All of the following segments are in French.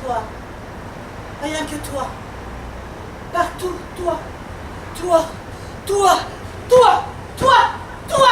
toi. Rien que toi. Partout, toi. Toi. Toi. Toi. Toi. Toi.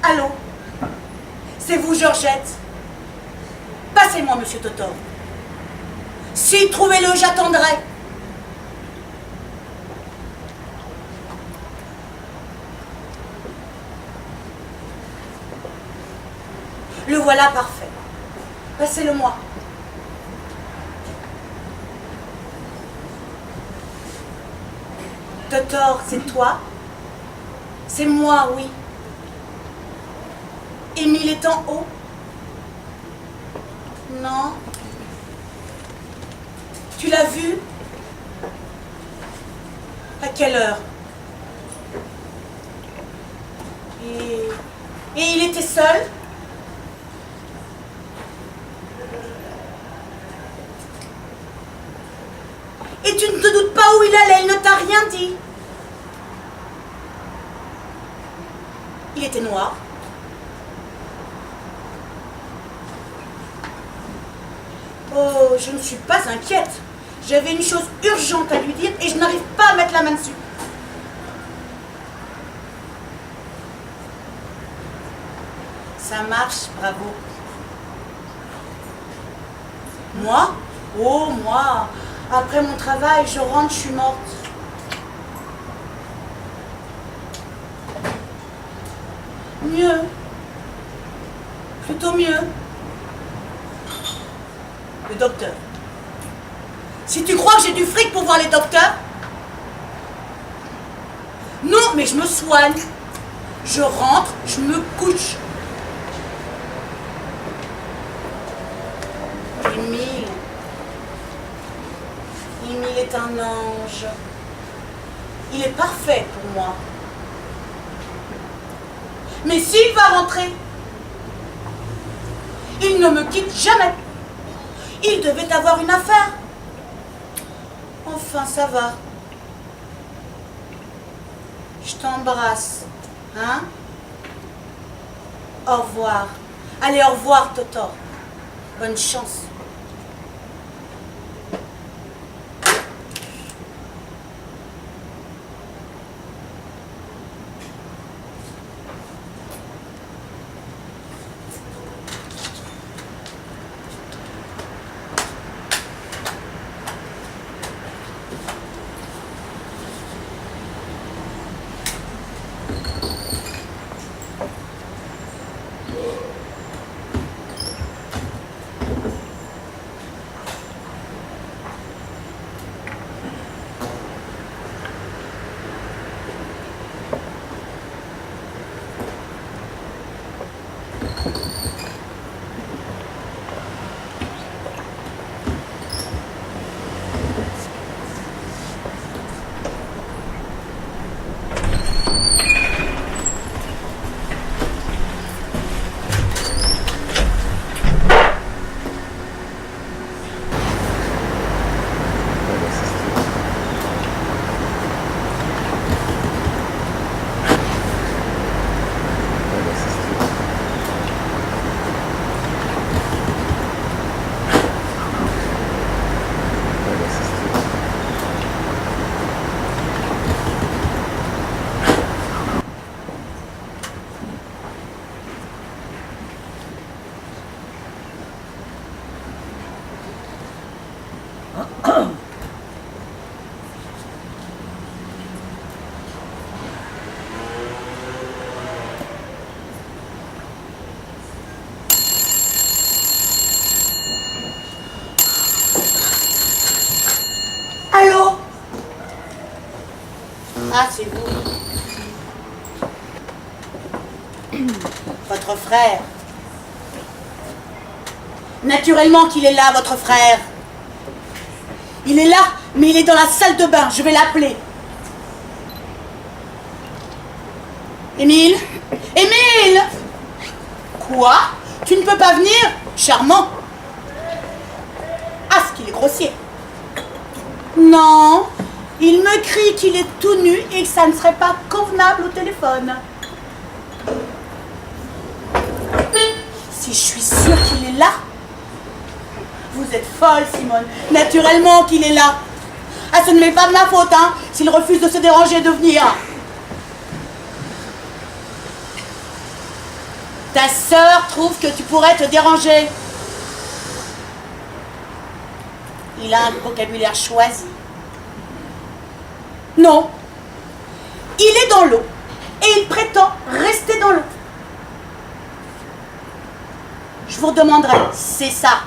Allô? C'est vous, Georgette? « Passez-moi, monsieur Totor. Si, trouvez-le, j'attendrai. » Le voilà parfait. Passez-le-moi. Totor, c'est toi? C'est moi, oui. Émile est en haut? Non. Tu l'as vu? À quelle heure? Et il était seul? Et tu ne te doutes pas où il allait, il ne t'a rien dit? Il était noir. Oh, je ne suis pas inquiète. J'avais une chose urgente à lui dire et je n'arrive pas à mettre la main dessus. Ça marche, bravo. Moi? Oh, moi. Après mon travail, je rentre, je suis morte. Mieux. Plutôt mieux. Le docteur. Si tu crois que j'ai du fric pour voir les docteurs? Non, mais je me soigne. Je rentre, je me couche. Émile. Émile est un ange. Il est parfait pour moi. Mais s'il va rentrer, il ne me quitte jamais. Il devait avoir une affaire. Enfin, ça va. Je t'embrasse. Hein? Au revoir. Allez, au revoir, Totor. Bonne chance. Allô? Ah, c'est vous. Votre frère. Naturellement qu'il est là, votre frère. Il est là, mais il est dans la salle de bain. Je vais l'appeler. Émile? Émile? Quoi? Tu ne peux pas venir? Charmant. Ah, ce qu'il est grossier. Non, il me crie qu'il est tout nu et que ça ne serait pas convenable au téléphone. Si je suis sûre qu'il est là. Vous êtes folle, Simone. Naturellement qu'il est là. Ah, ce n'est pas de ma faute, hein, s'il refuse de se déranger de venir. Ta sœur trouve que tu pourrais te déranger. Il a un vocabulaire choisi. Non. Il est dans l'eau et il prétend rester dans l'eau. Je vous demanderai, c'est ça.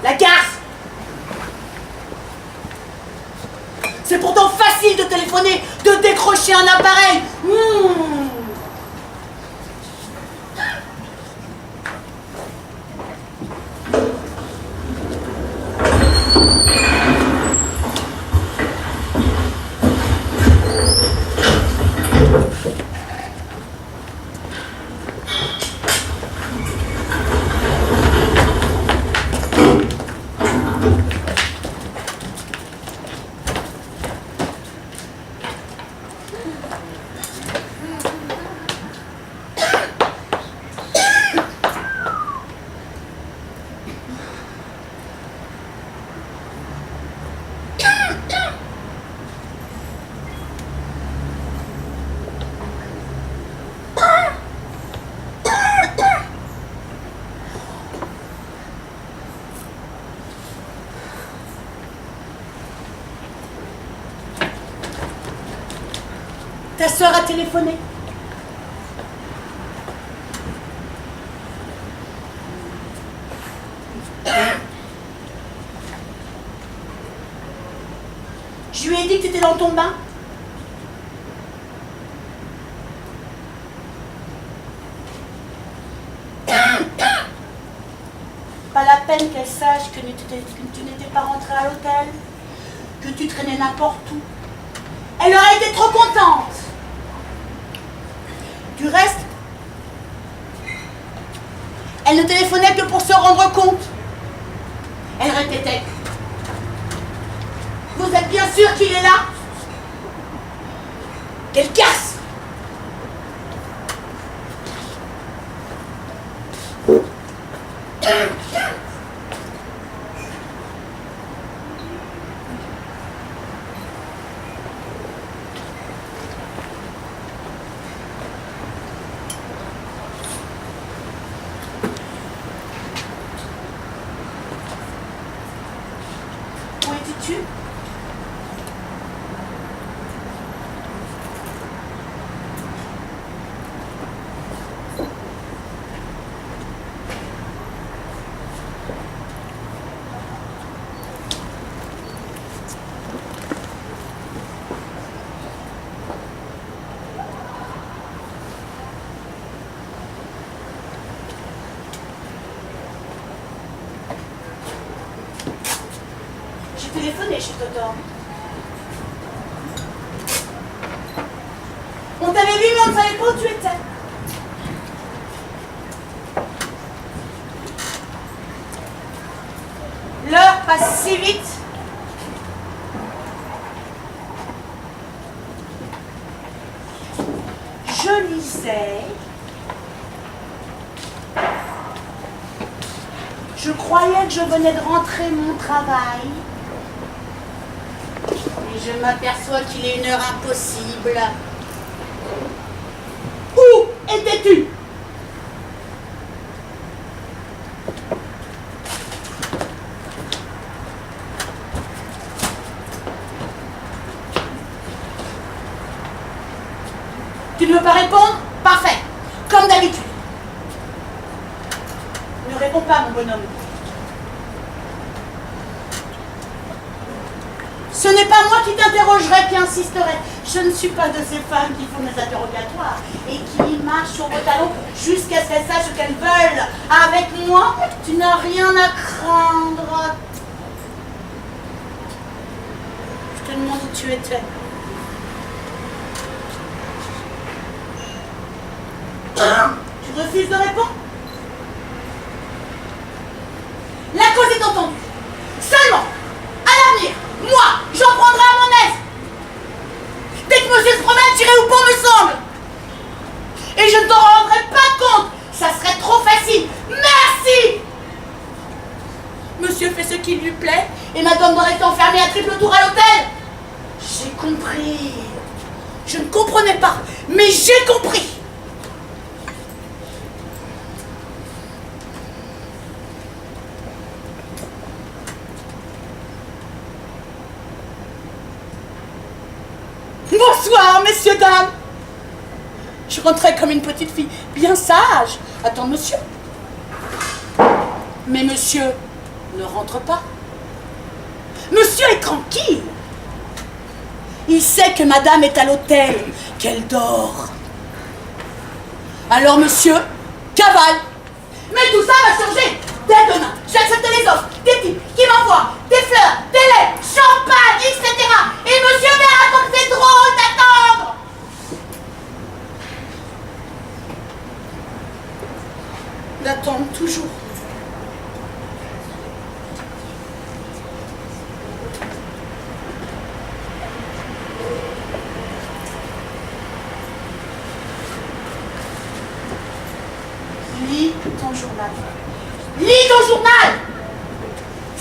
La garce. C'est pourtant facile de te téléphoner, de décrocher un appareil. Ta sœur a téléphoné. Je lui ai dit que tu étais dans ton bain. Pas la peine qu'elle sache que tu n'étais pas rentrée à l'hôtel, que tu traînais n'importe où. Elle aurait été trop contente. Du reste, elle ne téléphonait que pour se rendre compte. Elle répétait: vous êtes bien sûr qu'il est là? Qu'elle casse. Où étais-tu? J'ai téléphoné chez Todor. On t'avait vu, mais on ne savait pas où tu étais. L'heure passe si vite. Je lisais. Je croyais que je venais de rentrer mon travail. Et je m'aperçois qu'il est une heure impossible. Où étais-tu? Tu ne veux pas répondre? Parfait. Comme d'habitude. Ne réponds pas, mon bonhomme. Ce n'est pas moi qui t'interrogerai, qui insisterai. Je ne suis pas de ces femmes qui font des interrogatoires et qui marchent sur vos talons jusqu'à ce qu'elles sachent ce qu'elles veulent. Avec moi, tu n'as rien à craindre. Je te demande où tu étais. Tu refuses de répondre? La cause est entendue. Seulement, à l'avenir, moi, j'en prendrai à mon aise. Dès que monsieur se promène, j'irai où bon me semble. Et je ne t'en rendrai pas compte. Ça serait trop facile. Merci. Monsieur fait ce qui lui plaît et madame doit rester enfermée à triple tour à l'hôtel. J'ai compris. Je ne comprenais pas, mais j'ai compris. Bonsoir, messieurs, dames. Je rentrais comme une petite fille, bien sage. Attends, monsieur. Mais monsieur ne rentre pas. Monsieur est tranquille. Il sait que madame est à l'hôtel, qu'elle dort. Alors monsieur, cavale. Mais tout ça va changer dès demain. J'accepte les offres, des types qui m'envoient des fleurs, des lettres, champagne, etc. Et monsieur verra comme c'est drôle d'attendre. D'attendre toujours. Lis ton journal. Lis ton journal.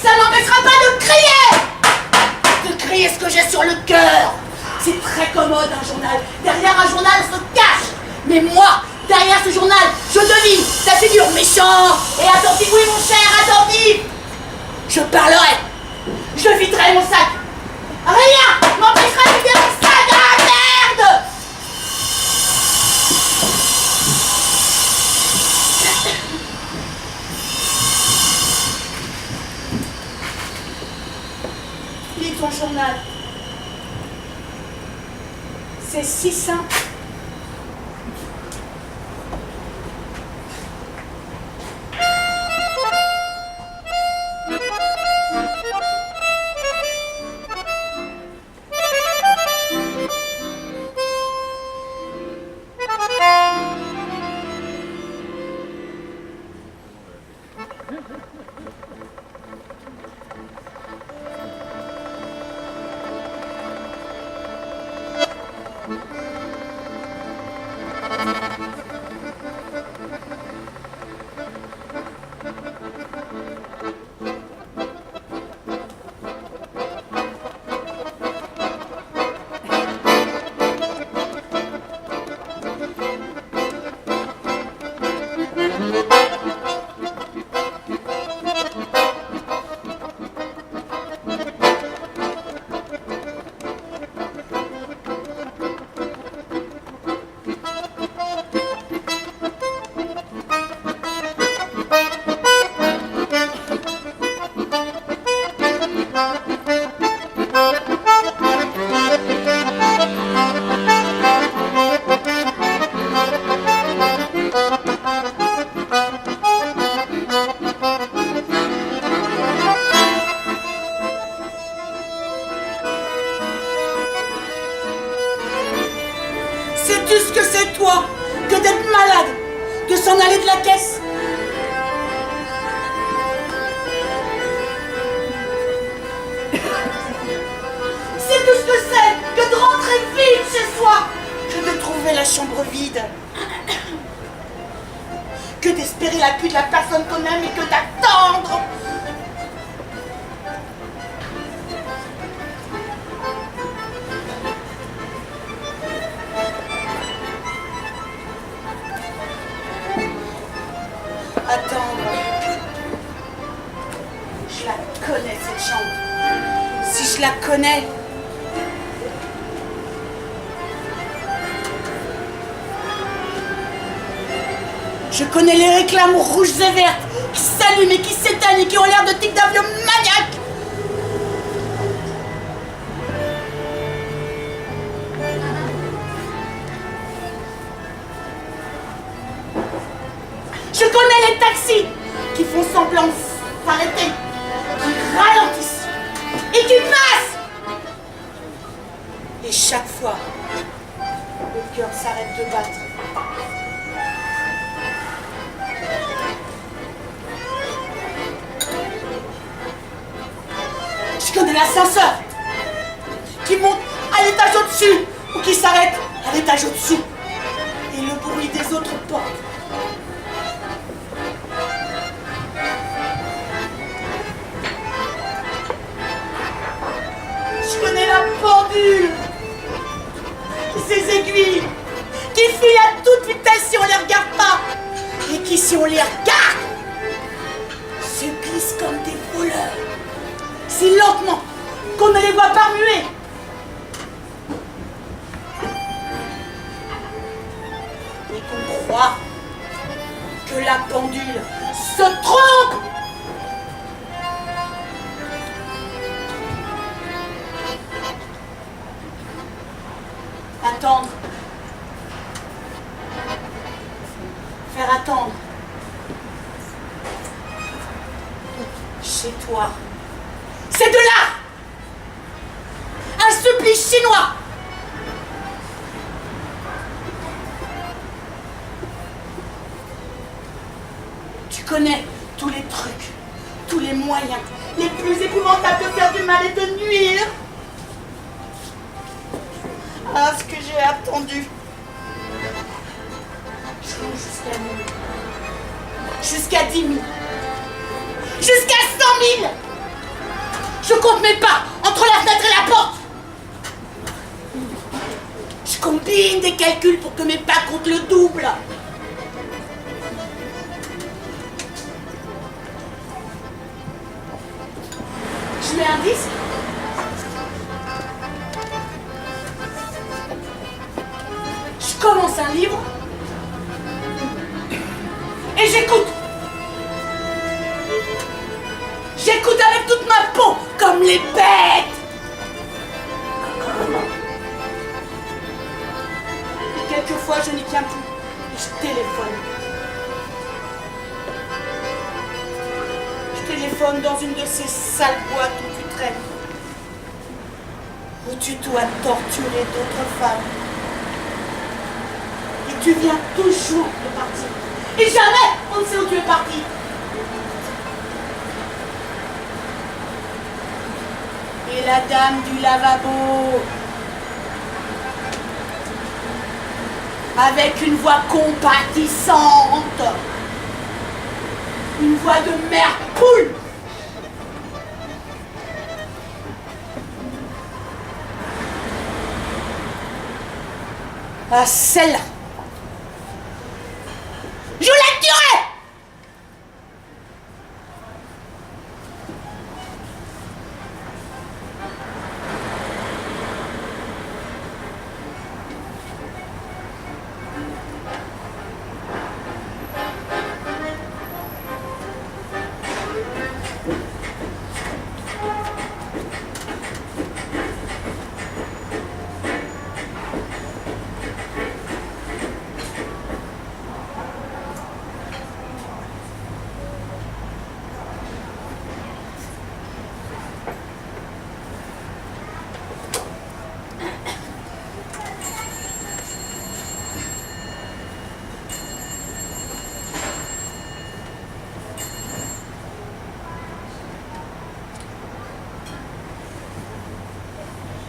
Ça n'empêchera pas de crier. De crier ce que j'ai sur le cœur. C'est très commode un journal. Derrière un journal se cache. Mais moi, derrière ce journal, je devine ta figure méchante et attentive. Oui mon cher, attentive. Je parlerai. Je viderai mon sac. Rien m'empêchera de dire ça de la merde. Lis ton journal. C'est si simple. Sais-tu ce que c'est, toi, que d'être malade, de s'en aller de la caisse? C'est tout ce que c'est que de rentrer vite chez soi, que de trouver la chambre vide, que d'espérer l'appui de la personne qu'on aime et que d'attendre. Attendre. Je la connais, cette chambre. Si je la connais. Je connais les réclames rouges et vertes qui s'allument et qui s'éteignent et qui ont l'air de tics d'avion maniaques. Je connais les taxis qui font semblant de s'arrêter, qui ralentissent et qui passent. Et chaque fois, le cœur s'arrête de battre. Je connais l'ascenseur qui monte à l'étage au-dessus ou qui s'arrête à l'étage au-dessous. Et le bruit des autres portes. Je connais la pendule, ses aiguilles, qui filent à toute vitesse si on les regarde pas, et qui, si on les regarde, se glissent comme des voleurs, si lentement qu'on ne les voit pas muer. Et qu'on croit que la pendule se trompe. attendre. Chez toi. C'est de là. Un supplice chinois. Tu connais tous les trucs, tous les moyens, les plus épouvantables de faire du mal et de nuire. Ah, ce que j'ai attendu. Je compte jusqu'à 1000. Jusqu'à 10 000. Jusqu'à 100 000. Je compte mes pas entre la fenêtre et la porte. Je combine des calculs pour que mes pas comptent le double. Je mets un disque. Je commence un livre. Et j'écoute. J'écoute avec toute ma peau, comme les bêtes. Et quelquefois, je n'y tiens plus. Et je téléphone. Je téléphone dans une de ces sales boîtes où tu traînes. Où tu dois torturer d'autres femmes. Et tu viens toujours de partir. Et jamais on ne sait où tu es parti. Et la dame du lavabo, avec une voix compatissante, une voix de mère poule. Ah, celle-là, je la tuerai.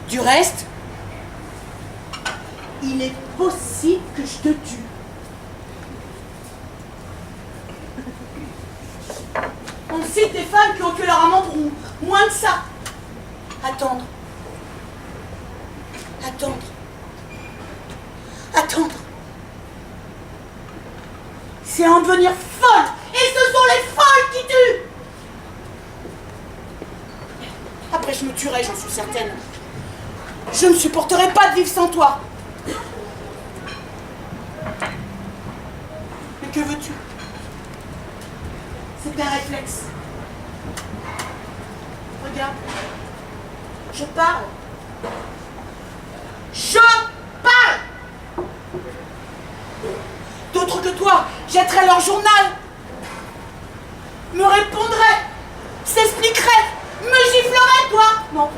Du reste, il est possible que je te tue. On cite des femmes qui ont tué leur amant pour moins que ça. Attendre. Attendre. Attendre. C'est en devenir folle. Et ce sont les folles qui tuent. Après, je me tuerai, j'en suis certaine. Je ne supporterai pas de vivre sans toi. Mais que veux-tu? C'est un réflexe. Regarde. Je parle. Je parle. D'autres que toi jetteraient leur journal, me répondraient, s'expliqueraient, me gifleraient, toi. Non.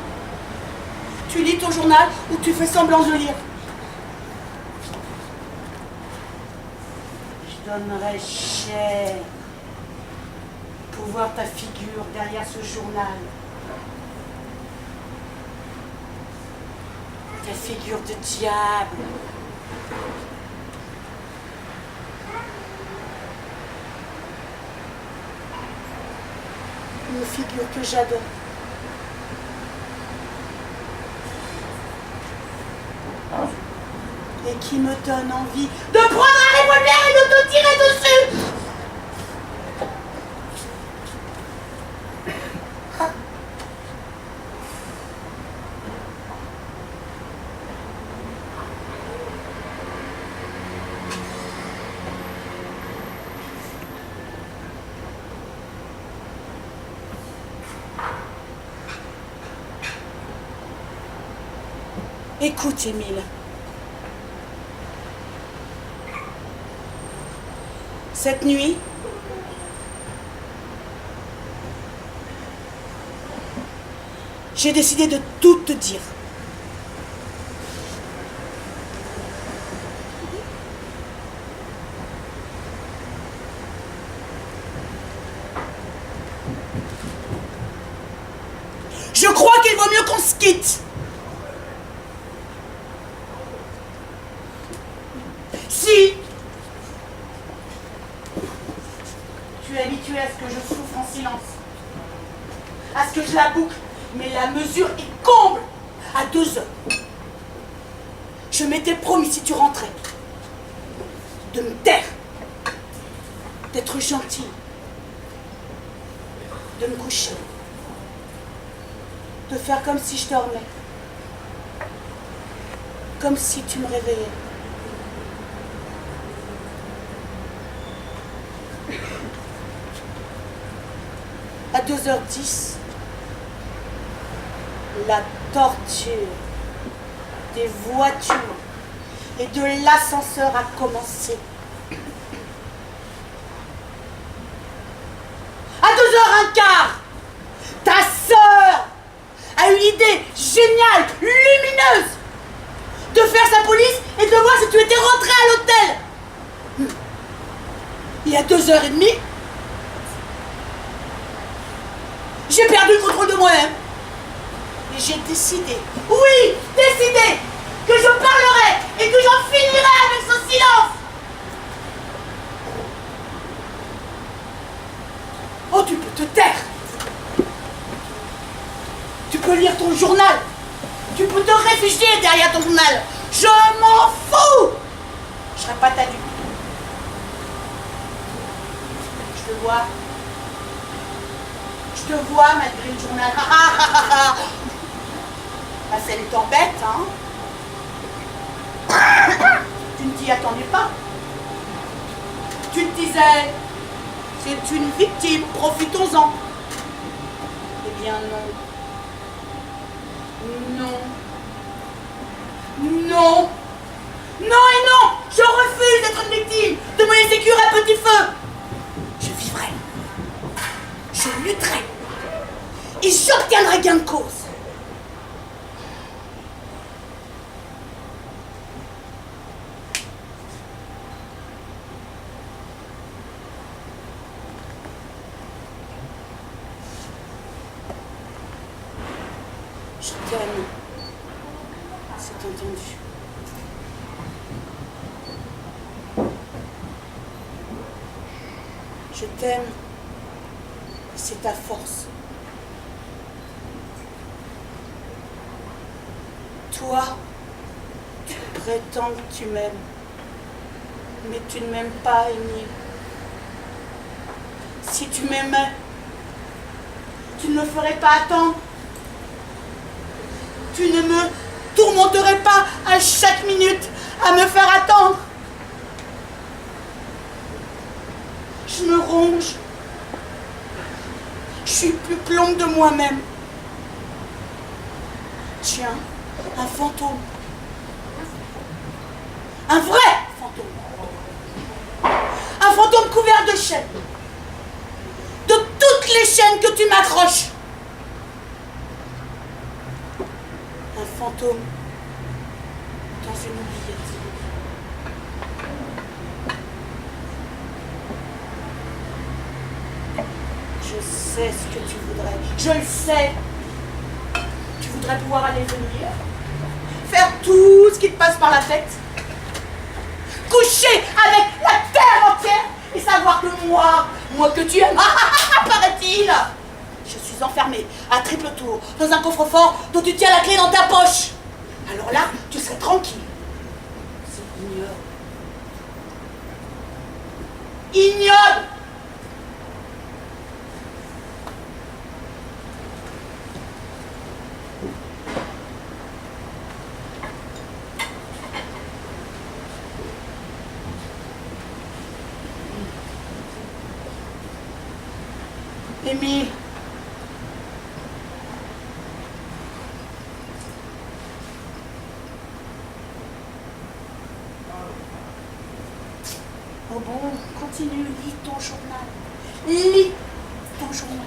Tu lis ton journal ou tu fais semblant de lire. Je donnerais cher pour voir ta figure derrière ce journal. Ta figure de diable. Une figure que j'adore. Et qui me donne envie de prendre un revolver et de te tirer dessus. Écoute, Émile. Cette nuit, j'ai décidé de tout te dire. Je crois qu'il vaut mieux qu'on se quitte. Si tu es habitué à ce que je souffre en silence, à ce que je la boucle, mais la mesure est comble à 2 heures. Je m'étais promis, si tu rentrais, de me taire, d'être gentille, de me coucher, de faire comme si je dormais, comme si tu me réveillais. À 2h10, la torture des voitures et de l'ascenseur a commencé. À 2h15, ta sœur a eu l'idée géniale, lumineuse, de faire sa police et de voir si tu étais rentré à l'hôtel. Et à 2h30, j'ai perdu le contrôle de moi-même. Et j'ai décidé, oui, décidé, que je parlerai et que j'en finirai avec ce silence. Oh, tu peux te taire. Tu peux lire ton journal. Tu peux te réfugier derrière ton journal. Je m'en fous. Je serai pas ta dupe. Je te vois. Je te vois malgré le journal. La scène t'embête, hein? Tu ne t'y attendais pas. Tu te disais, c'est une victime, profitons-en. Eh bien non. Non. Non. Non et non. Je refuse d'être une victime de mon insécurité à petit feu. Je vivrai. Je lutterai. Et j'obtiendrai gain de cause. Je t'aime. C'est entendu. Je t'aime. C'est ta force. Toi, tu prétends que tu m'aimes. Mais tu ne m'aimes pas, Émile. Si tu m'aimais, tu ne me ferais pas attendre. Tu ne me tourmenterais pas à chaque minute à me faire attendre. Je me ronge. Je suis plus plombe de moi-même. Tiens, un fantôme. Un vrai fantôme. Un fantôme couvert de chaînes. De toutes les chaînes que tu m'accroches. Un fantôme dans une oubliette. Je sais ce que tu voudrais. Je le sais. Tu voudrais pouvoir aller venir. Faire tout ce qui te passe par la tête. Coucher avec la terre entière. Et savoir que moi que tu aimes, paraît-il, je suis enfermée à triple tour dans un coffre-fort dont tu tiens la clé dans ta poche. Alors là, tu serais tranquille. C'est ignoble. Ignoble. Émile. Oh bon, continue. ton journal. Lis ton journal.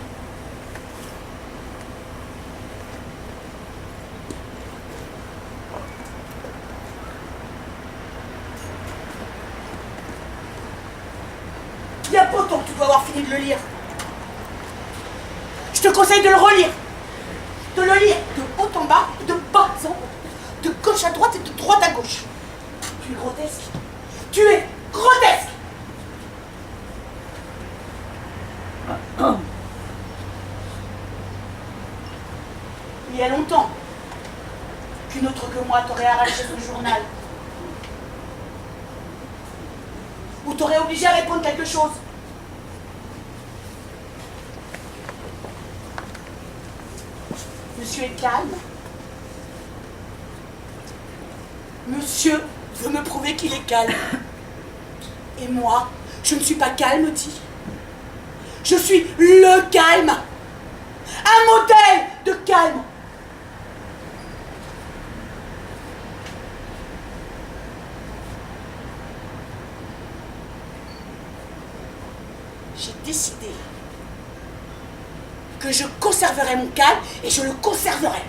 Il y a pas tant que tu dois avoir fini de le lire. Je te conseille de le relire. De le lire de haut en bas, de bas en haut, de gauche à droite et de droite à gauche. Tu es grotesque. Tu es grotesque. Il y a longtemps qu'une autre que moi t'aurait arraché ce journal. Ou t'aurais obligé à répondre quelque chose. Monsieur est calme. Monsieur veut me prouver qu'il est calme. Et moi, je ne suis pas calme, dit. Je suis le calme. Un modèle de calme. J'ai décidé que je conserverai mon calme et je le conserverai.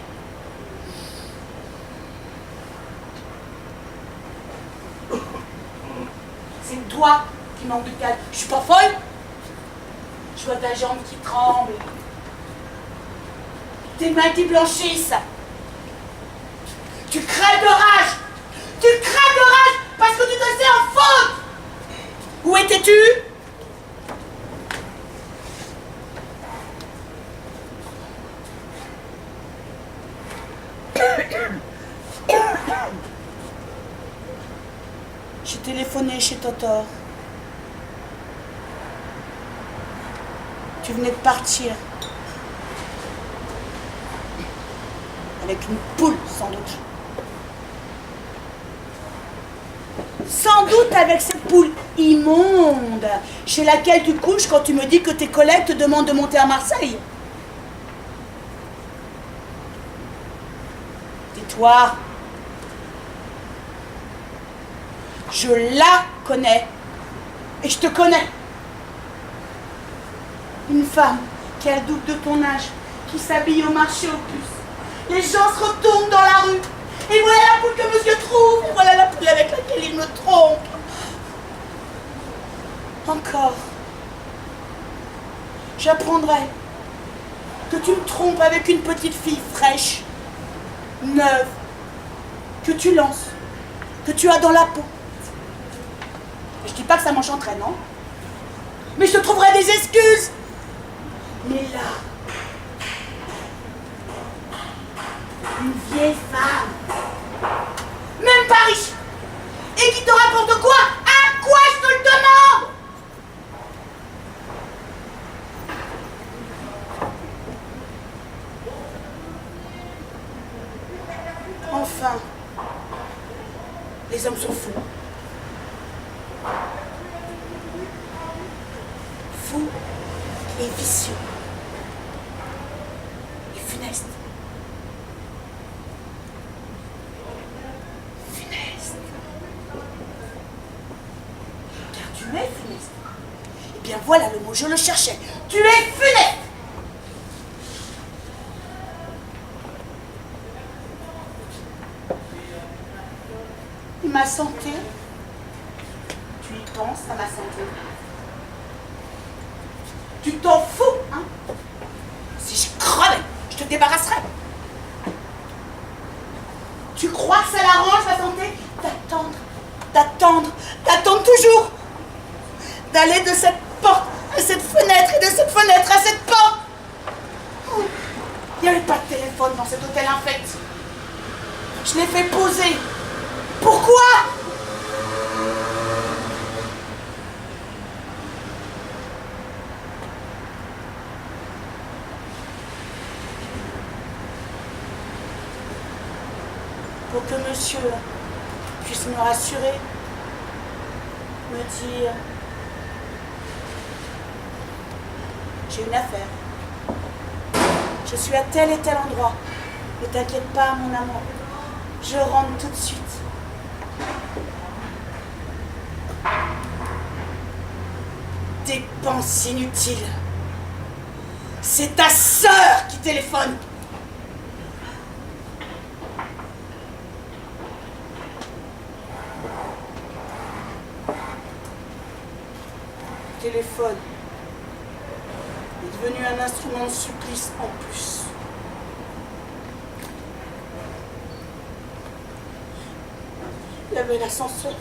C'est toi qui manque de calme. Je suis pas folle. Je vois ta jambe qui tremble. Tes mains qui blanchissent. Tu crèves de rage. Tu crèves de rage parce que tu te sais en faute. Où étais-tu ? J'ai téléphoné chez Totor. Tu venais de partir. Avec une poule, sans doute. Sans doute avec cette poule immonde chez laquelle tu couches quand tu me dis que tes collègues te demandent de monter à Marseille. Tais-toi. Je la connais. Et je te connais. Une femme qui a le double de ton âge, qui s'habille au marché aux puces. Les gens se retournent dans la rue. Et voilà la poule que monsieur trouve. Et voilà la poule avec laquelle il me trompe. Encore. J'apprendrai que tu me trompes avec une petite fille fraîche, neuve, que tu lances, que tu as dans la peau. Je dis pas que ça m'enchanterait, non? Mais je te trouverai des excuses. Mais là, une vieille femme, même pas riche, et qui te rapporte quoi? À quoi je te le demande? Enfin, les hommes sont fous. Fous et vicieux. Et funestes. Funeste. Car tu es funeste. Eh bien voilà le mot, je le cherchais. Tu es funeste. Et ma santé, tu y penses à ma santé. Tu t'en fous, hein? Si je crevais, je te débarrasserais. Tu crois que ça l'arrange, ma santé? D'attendre toujours. D'aller de cette porte à cette fenêtre et de cette fenêtre à cette porte. Il n'y avait pas de téléphone dans cet hôtel infect. Je l'ai fait poser. Pourquoi? Pour que monsieur puisse me rassurer, me dire j'ai une affaire. Je suis à tel et tel endroit. Ne t'inquiète pas, mon amour. Je rentre tout de suite. dépense inutile. C'est ta sœur qui téléphone. Le téléphone est devenu un instrument de supplice en plus. Il y avait l'ascenseur.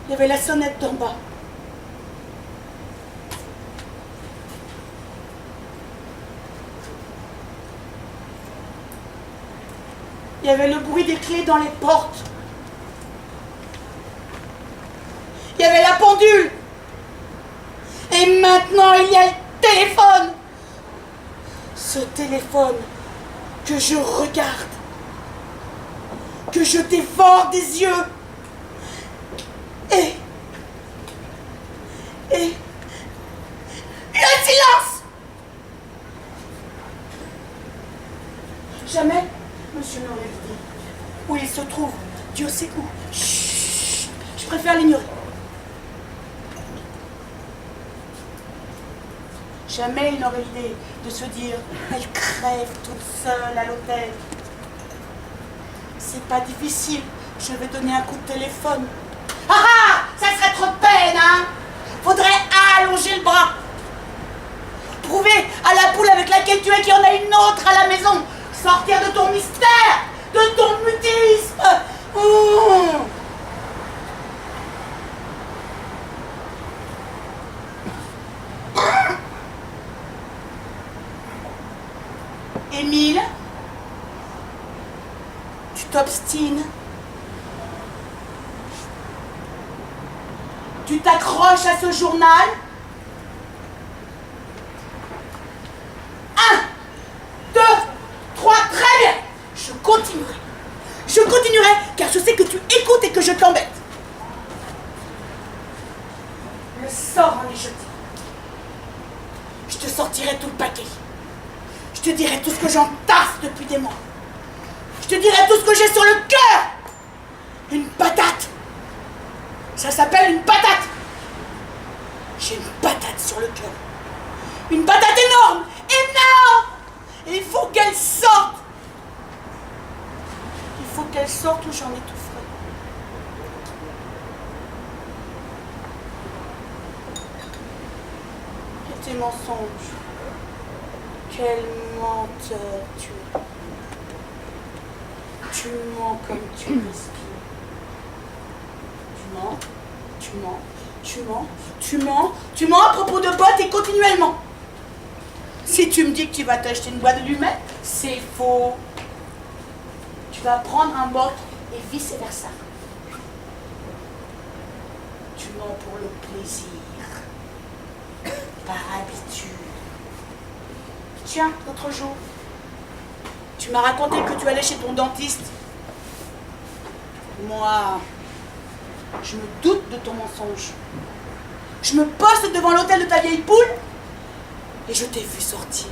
Il y avait la sonnette d'en bas. Il y avait le bruit des clés dans les portes. Il y avait la pendule. Et maintenant, il y a le téléphone. Ce téléphone que je regarde, que je dévore des yeux. Et le silence. Jamais monsieur n'aurait dit où il se trouve. Dieu sait où. Chut, je préfère l'ignorer. Jamais il n'aurait l'idée de se dire elle crève toute seule à l'hôtel. C'est pas difficile, je vais donner un coup de téléphone. Ah ah, ça serait trop de peine, hein. Faudrait allonger le bras. Prouver à la poule avec laquelle tu es qu'il y en a une autre à la maison. Sortir de ton mystère, de ton mutisme. Émile, tu t'obstines. Tu t'accroches à ce journal. 1, 2, 3, très bien. Je continuerai. Je continuerai car je sais que tu écoutes et que je t'embête. Le sort en est jeté. Je te sortirai tout le paquet. Je te dirai tout ce que j'entasse depuis des mois. Je te dirai tout ce que j'ai sur le cœur. Une patate. Ça s'appelle une patate. J'ai une patate sur le cœur. Une patate énorme. Énorme. Et il faut qu'elle sorte. Il faut qu'elle sorte ou j'en étoufferai. Et tes mensonges. Quel menteur tu es. Tu mens comme tu respires. Tu mens, tu mens, tu mens, tu mens, tu mens à propos de bottes et continuellement. Si tu me dis que tu vas t'acheter une boîte de lunettes, c'est faux. Tu vas prendre un boc et vice versa. Tu mens pour le plaisir, par habitude. Tiens, l'autre jour, tu m'as raconté que tu allais chez ton dentiste. Moi, je me doute de ton mensonge. Je me poste devant l'hôtel de ta vieille poule et je t'ai vu sortir.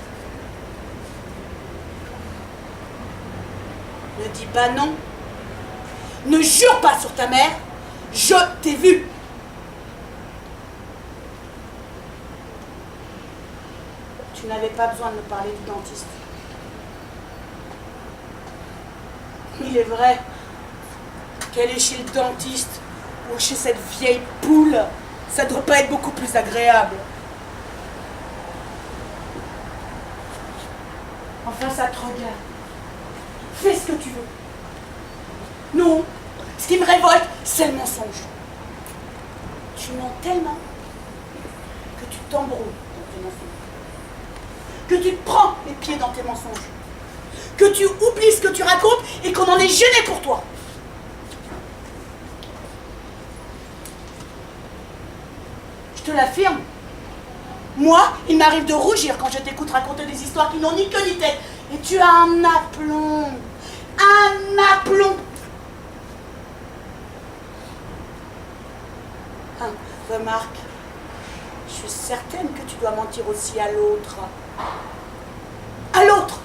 Ne dis pas non. Ne jure pas sur ta mère. Je t'ai vu. Tu n'avais pas besoin de me parler du dentiste. Il est vrai qu'elle est chez le dentiste ou chez cette vieille poule. Ça doit pas être beaucoup plus agréable. Enfin, ça te regarde. Fais ce que tu veux. Non, ce qui me révolte, c'est le mensonge. Tu mens tellement que tu t'embrouilles dans tes mensonges. Que tu te prends les pieds dans tes mensonges. Que tu oublies ce que tu racontes et qu'on en est gêné pour toi. Je te l'affirme. Moi, il m'arrive de rougir quand je t'écoute raconter des histoires qui n'ont ni queue ni tête. Et tu as un aplomb. Un aplomb. Remarque, je suis certaine que tu dois mentir aussi à l'autre. À l'autre.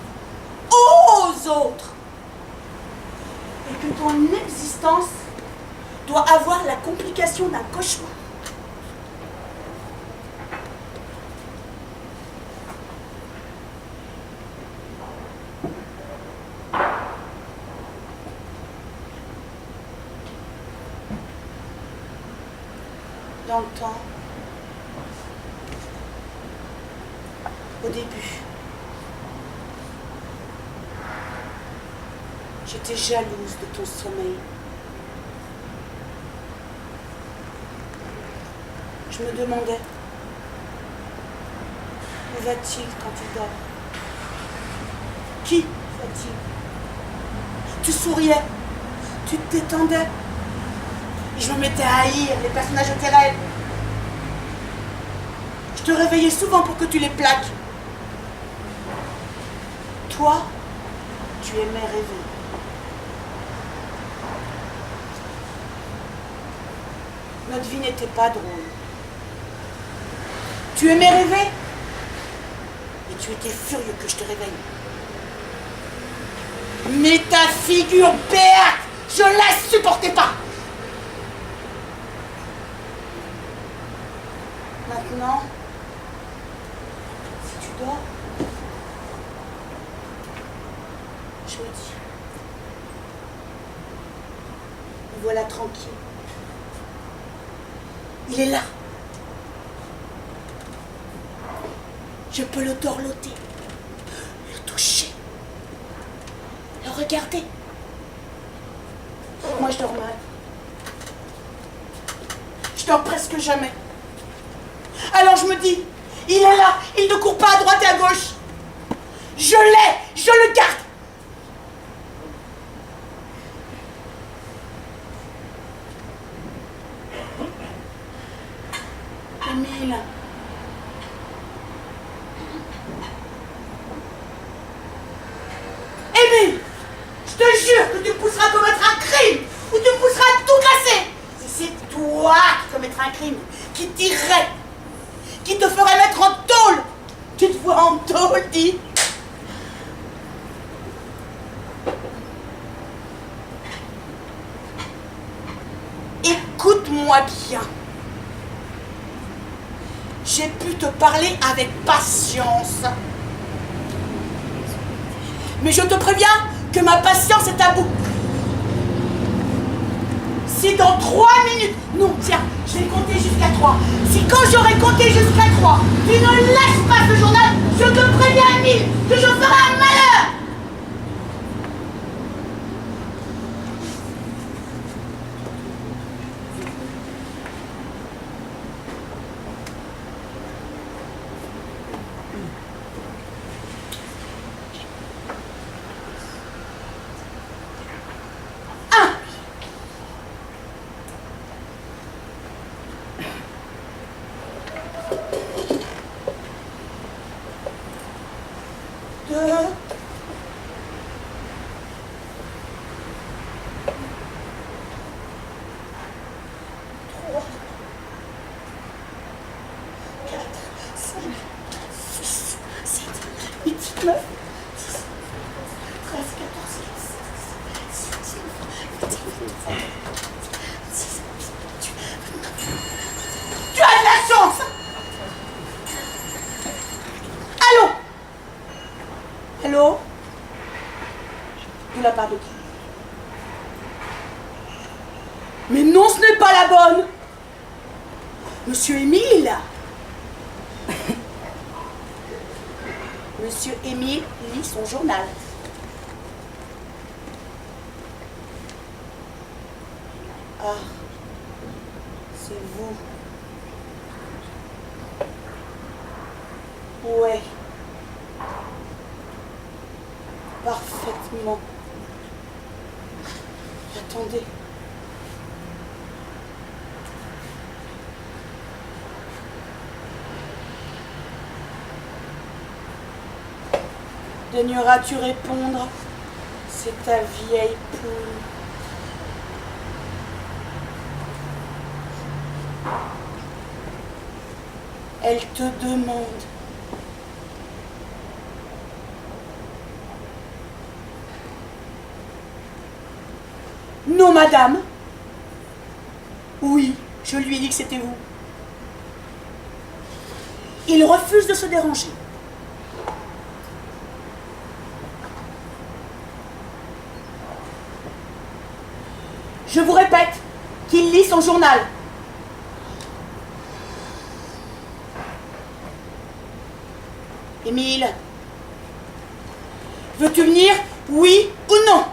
Aux autres. Et que ton existence doit avoir la complication d'un cauchemar. Dans le temps, au début, j'étais jalouse de ton sommeil. Je me demandais, où va-t-il quand il dort? Qui va-t-il? Tu souriais, tu te détendais. Et je me mettais à haïr les personnages de tes rêves. Je te réveillais souvent pour que tu les plaques. Toi, tu aimais rêver. Notre vie n'était pas drôle. Tu aimais rêver et tu étais furieux que je te réveille. Mais ta figure béate, je la supportais pas. Maintenant, si tu dors, je me dis, me voilà tranquille. Il est là. Je peux le dorloter, le toucher, le regarder. Moi, je dors mal. Je dors presque jamais. Alors je me dis, il est là, il ne court pas à droite et à gauche. Je l'ai, je le garde. Émile. Émile, je te jure que tu me pousseras à commettre un crime, ou tu me pousseras à tout casser. Si c'est toi qui commettras un crime, qui tirerait, qui te ferait mettre en tôle. Tu te vois en tôle, dis. Écoute-moi bien. J'ai pu te parler avec patience. Mais je te préviens que ma patience est à bout. Si dans 3 minutes... Non, tiens, je vais compter jusqu'à 3. Si quand j'aurai compté jusqu'à 3, tu ne lâches pas ce journal, je te préviens, Émile, que je ferai un malheur. Tu as de la chance. Allô? Allô? De la part de qui? Mais non, ce n'est pas la bonne. Monsieur Émile. Monsieur Émile lit son journal. Ah, c'est vous. Ouais. Parfaitement. Attendez. Daigneras-tu répondre? C'est ta vieille poule. Elle te demande. madame? Oui, je lui ai dit que c'était vous. Il refuse de se déranger. Je vous répète qu'il lit son journal. Émile, veux-tu venir, oui ou non?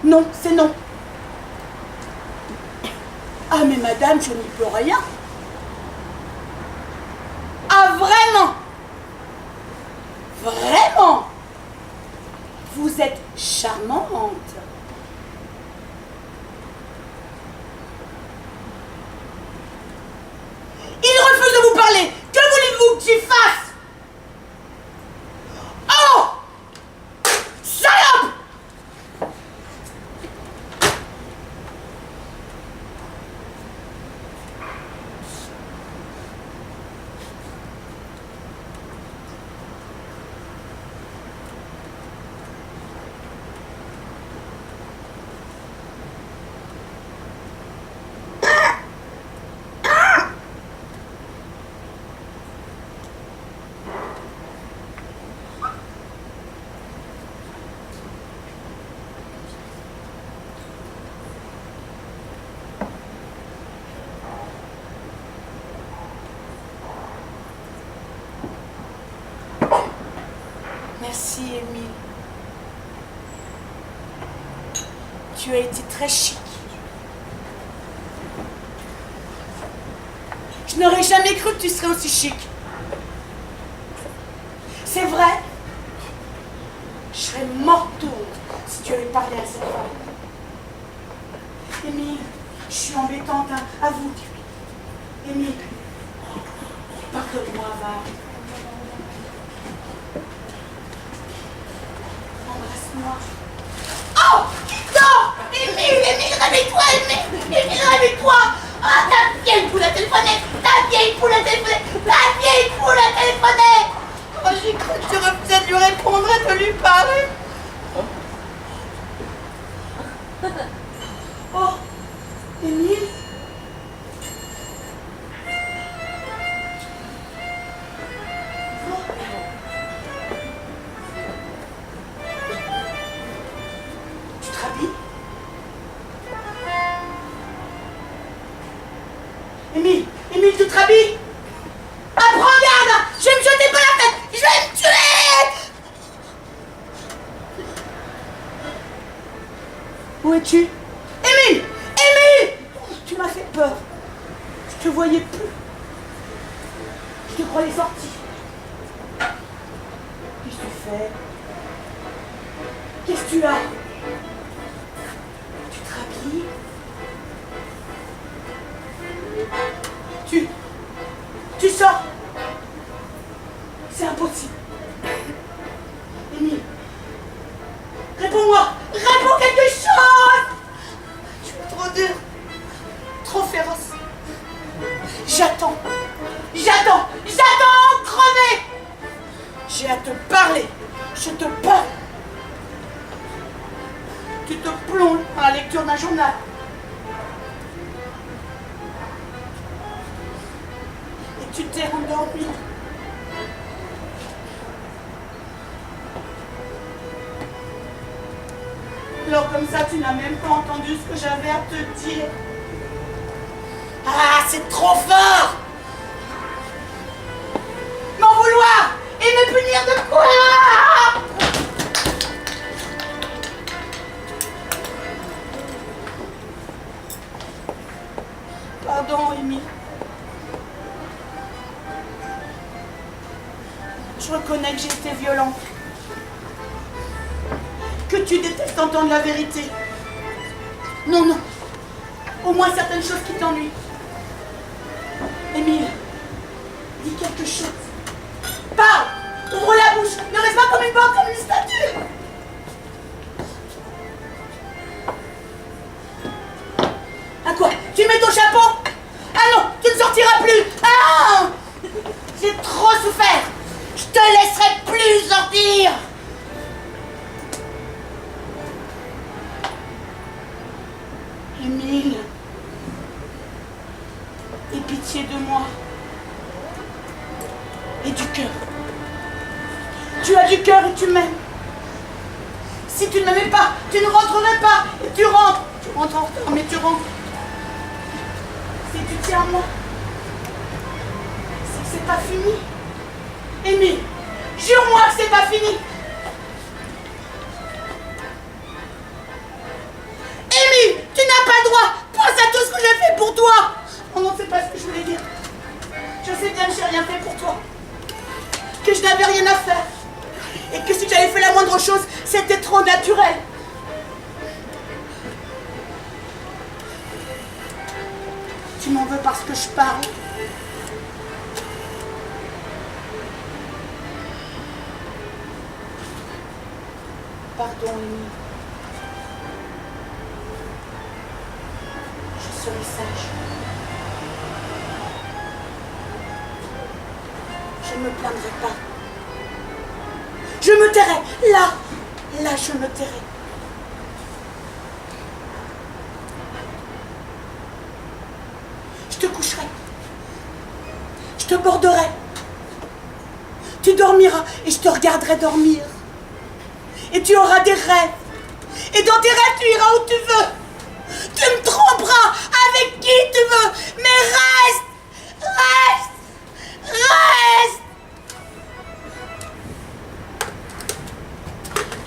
Non, c'est non. Ah mais madame, je n'y peux rien. Ah vraiment? Vraiment? Vous êtes charmante. Il refuse de vous parler. Que voulez-vous que j'y fasse? Oh! Salope! Merci, Émile. Tu as été très chic. Je n'aurais jamais cru que tu serais aussi chic. C'est vrai. Je serais morte de honte si tu avais parlé à cette femme. Émile, je suis embêtante, hein, à vous. Émile, pardonne-moi, va. Embrasse-moi. Oh! Non! Émile, réveille-toi, Émile, réveille-toi! Ah, ta vieille poule à téléphoner! Ta vieille poule à téléphoner! Ta vieille poule à téléphoner! Oh, j'ai cru que tu refusais de lui répondre et de lui parler. Oh, Émile? Émile, tu te rhabilles? Apprends, garde! Je vais me jeter par la tête! Je vais me tuer! Où es-tu? Émile! Émile! Tu m'as fait peur. Je te voyais plus. Je te croyais sorti. Qu'est-ce que tu fais? Qu'est-ce que tu as? Tu te rhabilles? Tu sors. C'est impossible. Émile, réponds-moi. Réponds quelque chose. Tu es trop dur. Trop féroce. J'attends crever. J'ai à te parler. Je te parle. Tu te plonges dans la lecture d'un journal. Tu t'es endormi. Alors comme ça, tu n'as même pas entendu ce que j'avais à te dire. Ah, c'est trop fort! M'en vouloir et me punir de quoi? Pardon, Émile. Je reconnais que j'ai été violente. Que tu détestes entendre la vérité. Non, non. Au moins certaines choses qui t'ennuient. Émile, dis quelque chose. Parle! Ouvre la bouche! Ne reste pas comme une banque, comme une statue! À quoi? Tu mets ton chapeau? Ah non! Tu ne sortiras plus! Ah! J'ai trop souffert! Je te laisserai plus sortir! pitié de moi. Et du cœur. Tu as du cœur et tu m'aimes. Si tu ne m'aimais pas, tu ne rentrerais pas. Et tu rentres. Tu rentres en retard, mais tu rentres. Si tu tiens à moi, c'est que c'est pas fini. Émile, jure-moi que c'est pas fini. Émile, tu n'as pas droit. Pense à tout ce que j'ai fait pour toi. Oh non, c'est pas ce que je voulais dire. Je sais bien que j'ai rien fait pour toi. Que je n'avais rien à faire. Et que si j'avais fait la moindre chose, c'était trop naturel. Tu m'en veux parce que je parle. Pardon, Émile. Je serai sage. Je ne me plaindrai pas. Je me tairai. Là, je me tairai. Je te coucherai. Je te borderai. Tu dormiras et je te regarderai dormir. Et tu auras des rêves. Et dans tes rêves, tu iras où tu veux. Tu me tromperas avec qui tu veux. Mais reste.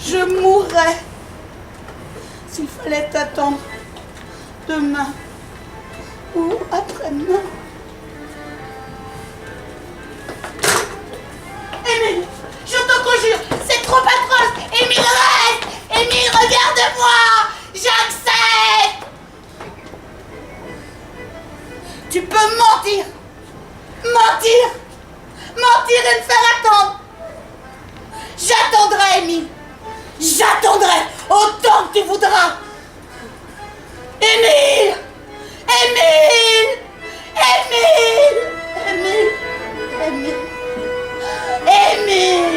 Je mourrais s'il fallait t'attendre demain ou après-demain. Émile, je te conjure, c'est trop atroce. Émile, reste. Émile, regarde-moi. J'accepte. Tu peux mentir. Mentir et me faire attendre. J'attendrai, Émile. J'attendrai autant que tu voudras. Émile! Émile! Émile! Émile! Émile! Émile!